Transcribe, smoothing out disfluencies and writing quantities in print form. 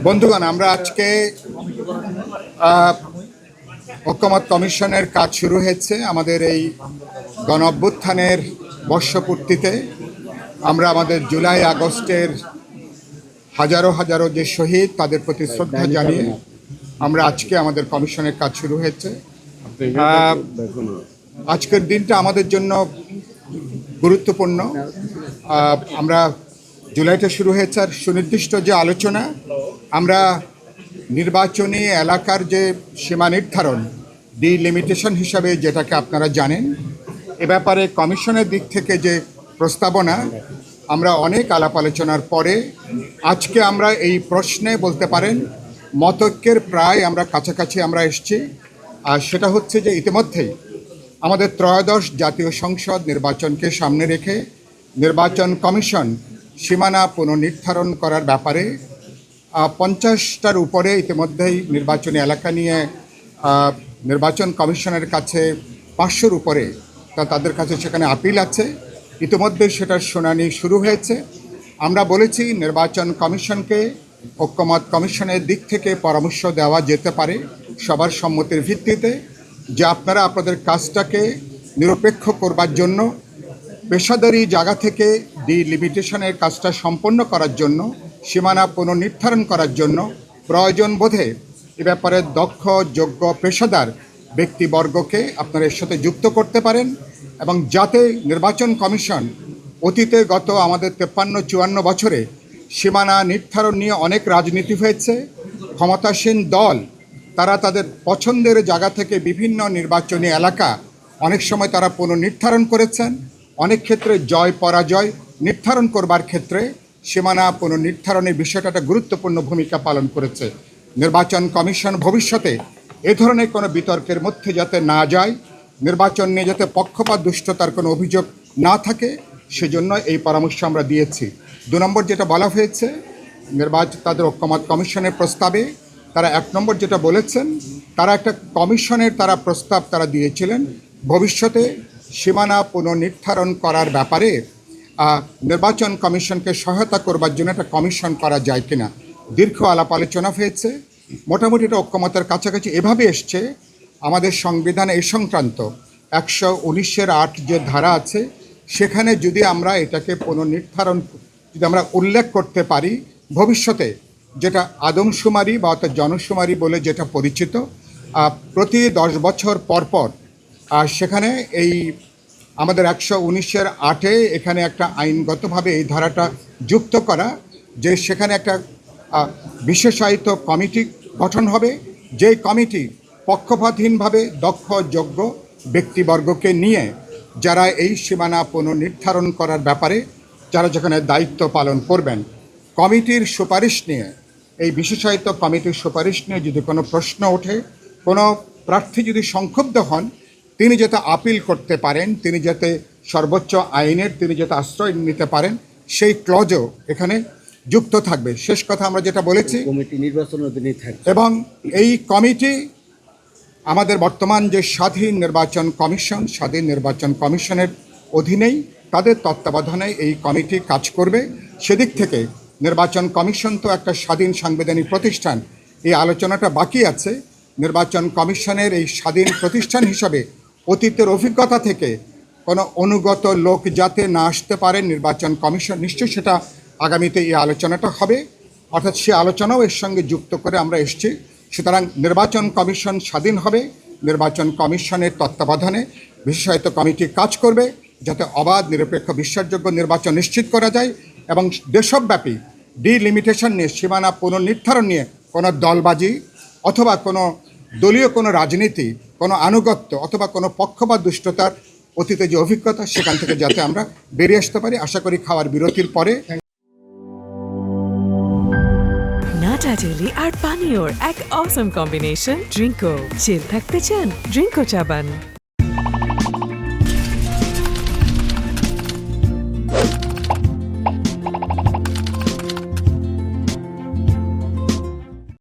বন্ধুগণ, আমরা আজকে ঐকমত্য কমিশনের কাজ শুরু হয়েছে। আমাদের এই গণ অভ্যুত্থানের বর্ষপূর্তিতে আমরা আমাদের জুলাই আগস্টের হাজারো হাজারো যে শহীদ, তাদের প্রতি শ্রদ্ধা জানিয়ে আমরা আজকে আমাদের কমিশনের কাজ শুরু হয়েছে। আজকের দিনটা আমাদের জন্য গুরুত্বপূর্ণ। আমরা জুলাইটা শুরু হয়েছে, আর সুনির্দিষ্ট যে আলোচনা, আমরা নির্বাচনী এলাকার যে সীমা নির্ধারণ, ডিলিমিটেশন হিসাবে যেটাকে আপনারা জানেন, এ ব্যাপারে কমিশনের দিক থেকে যে প্রস্তাবনা, আমরা অনেক আলাপ আলোচনার পরে আজকে আমরা এই প্রশ্নে বলতে পারেন মতৈক্যের প্রায় আমরা কাছাকাছি আমরা এসেছি। আর সেটা হচ্ছে যে ইতিমধ্যেই আমাদের ত্রয়োদশ জাতীয় সংসদ নির্বাচনকে সামনে রেখে নির্বাচন কমিশন সীমানা পুনর্নির্ধারণ করার ব্যাপারে 50টার উপরে ইতিমধ্যেই নির্বাচনী এলাকা নিয়ে নির্বাচন কমিশনের কাছে 500-র উপরে তাদের কাছে সেখানে আপিল আছে। ইতিমধ্যে সেটার শুনানি শুরু হয়েছে। আমরা বলেছি নির্বাচন কমিশনকে ঐকমত্য কমিশনের দিক থেকে পরামর্শ দেওয়া যেতে পারে সবার সম্মতির ভিত্তিতে, যে আপনারা আপনাদের কাজটাকে নিরপেক্ষ করবার জন্য, পেশাদারি জায়গা থেকে ডিলিমিটেশনের কাজটা সম্পন্ন করার জন্য, সীমানা পুনর্নির্ধারণ করার জন্য প্রয়োজন বোধে এ ব্যাপারে দক্ষ, যোগ্য, পেশাদার ব্যক্তিবর্গকে আপনারা এর সাথে যুক্ত করতে পারেন, এবং যাতে নির্বাচন কমিশন অতীতে গত আমাদের 53-54 বছরে সীমানা নির্ধারণ নিয়ে অনেক রাজনীতি হয়েছে। ক্ষমতাসীন দল তারা তাদের পছন্দের জায়গা থেকে বিভিন্ন নির্বাচনী এলাকা অনেক সময় তারা পুনর্নির্ধারণ করেছেন। অনেক ক্ষেত্রে জয় পরাজয় নির্ধারণ করবার ক্ষেত্রে সীমানা পুনর্নির্ধারণের বিষয়টা একটা গুরুত্বপূর্ণ ভূমিকা পালন করেছে। নির্বাচন কমিশন ভবিষ্যতে এ ধরনের কোনো বিতর্কের মধ্যে যাতে না যায়, নির্বাচন নিয়ে যাতে পক্ষপাত দুষ্টতার কোনো অভিযোগ না থাকে, সেজন্য এই পরামর্শ আমরা দিয়েছি। 2 নম্বর যেটা বলা হয়েছে, তাদের ঐকমত্য কমিশনের প্রস্তাবে তারা 1 নম্বর যেটা বলেছেন, তারা একটা কমিশনের প্রস্তাব তারা দিয়েছিলেন ভবিষ্যতে সীমানা পুনর্নির্ধারণ করার ব্যাপারে নির্বাচন কমিশনকে সহায়তা করবার জন্য একটা কমিশন করা যায় কিনা। দীর্ঘ আলাপ আলোচনা হয়েছে। মোটামুটি এটা ঐকমত্যের কাছাকাছি এভাবে এসছে। আমাদের সংবিধানে এই সংক্রান্ত 119-8 যে ধারা আছে, সেখানে যদি আমরা এটাকে পুনর্নির্ধারণ যদি আমরা উল্লেখ করতে পারি ভবিষ্যতে, যেটা আদমশুমারি বা অর্থাৎ জনশুমারি বলে যেটা পরিচিত, প্রতি 10 বছর পর পর সেখানে এই আমাদের 119-8 এখানে একটা আইনগতভাবে এই ধারাটা যুক্ত করা, যে সেখানে একটা বিশেষায়িত কমিটি গঠন হবে, যেই কমিটি পক্ষপাতহীনভাবে দক্ষ, যোগ্য ব্যক্তিবর্গকে নিয়ে যারা এই সীমানা পুনর্নির্ধারণ করার ব্যাপারে যারা যেখানে দায়িত্ব পালন করবেন, কমিটির সুপারিশ নিয়ে, এই বিশেষায়িত কমিটির সুপারিশ নিয়ে যদি কোনো প্রশ্ন ওঠে, কোনো প্রার্থী যদি সংক্ষুব্ধ হন, তিনি যাতে আপিল করতে পারেন, তিনি যাতে সর্বোচ্চ আইনের তিনি যাতে আশ্রয় নিতে পারেন, সেই ক্লজও এখানে যুক্ত থাকবে। শেষ কথা আমরা যেটা বলেছি, কমিটি নির্বাচনের অধীনে থাকবে, এবং এই কমিটি আমাদের বর্তমান যে স্বাধীন নির্বাচন কমিশনের অধীনেই, তাদের তত্ত্বাবধানে এই কমিটি কাজ করবে। সেদিক থেকে নির্বাচন কমিশন তো একটা স্বাধীন সাংবিধানিক প্রতিষ্ঠান। এই আলোচনাটা বাকি আছে। নির্বাচন কমিশনের এই স্বাধীন প্রতিষ্ঠান হিসাবে অতীতের অভিজ্ঞতা থেকে কোনো অনুগত লোক যাতে না আসতে পারে নির্বাচন কমিশন, নিশ্চয়ই সেটা আগামীতে এই আলোচনাটা হবে, অর্থাৎ সে আলোচনাও এর সঙ্গে যুক্ত করে আমরা এসেছি। সুতরাং নির্বাচন কমিশন স্বাধীন হবে, নির্বাচন কমিশনের তত্ত্বাবধানে বিশেষায়িত কমিটি কাজ করবে, যাতে অবাধ, নিরপেক্ষ, বিশ্বাসযোগ্য নির্বাচন নিশ্চিত করা যায়, এবং দেশব্যাপী ডিলিমিটেশন নিয়ে, সীমানা পুনর্নির্ধারণ নিয়ে কোনো দলবাজি অথবা কোনো দলীয় কোনো রাজনীতি, কোনো আনুগত্য অথবা কোনো পক্ষপাত দুষ্টতার অতীতে যে অভিজ্ঞতা, সেখান থেকে যাতে আমরা বেরিয়ে আসতে পারি। আশা করি খাওয়ার বিরতির পরে। নাটা জেলি আর পানীয়র এক অসম কম্বিনেশন ড্রিঙ্কো। চিল থাকতে চান, ড্রিঙ্কো চাবান।